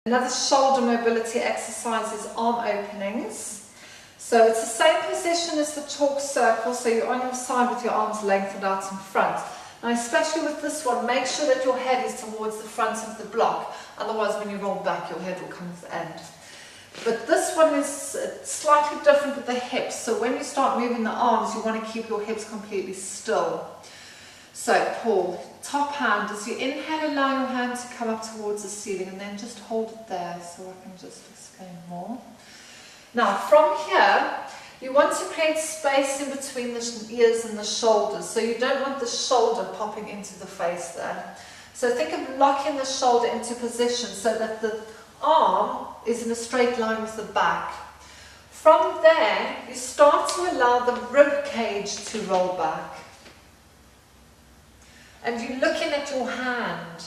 Another shoulder mobility exercise is arm openings. So it's the same position as the chalk circle, so you're on your side with your arms lengthened out in front. Now especially with this one, make sure that your head is towards the front of the block, otherwise when you roll back your head will come to the end. But this one is slightly different with the hips, so when you start moving the arms you want to keep your hips completely still. So pull, top hand, as you inhale allow your hand to come up towards the ceiling and then just hold it there so I can just explain more. Now from here you want to create space in between the ears and the shoulders, so you don't want the shoulder popping into the face there. So think of locking the shoulder into position so that the arm is in a straight line with the back. From there you start to allow the rib cage to roll back. And you're looking at your hand.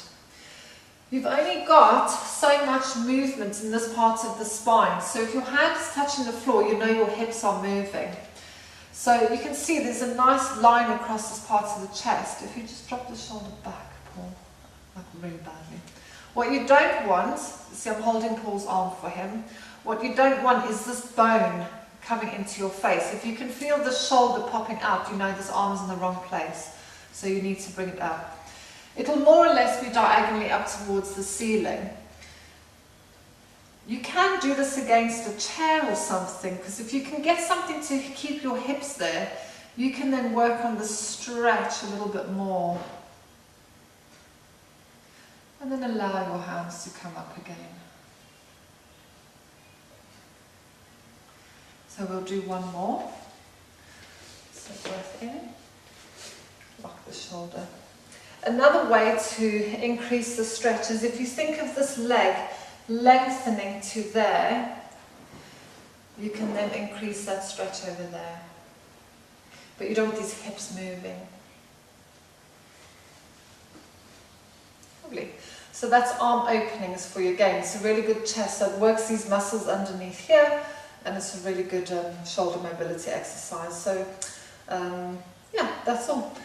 You've only got so much movement in this part of the spine. So if your hand is touching the floor, you know your hips are moving. So you can see there's a nice line across this part of the chest. If you just drop the shoulder back, Paul, like really badly. What you don't want, see I'm holding Paul's arm for him, what you don't want is this bone coming into your face. If you can feel the shoulder popping out, you know this arm's in the wrong place. So you need to bring it up. It'll more or less be diagonally up towards the ceiling. You can do this against a chair or something, because if you can get something to keep your hips there, you can then work on the stretch a little bit more. And then allow your hands to come up again. So we'll do one more. So breath in. Lock the shoulder. Another way to increase the stretch is if you think of this leg lengthening to there, you can then increase that stretch over there. But you don't want these hips moving. Lovely. So that's arm openings for you again. It's a really good chest, so it works these muscles underneath here, and it's a really good shoulder mobility exercise. So yeah, that's all.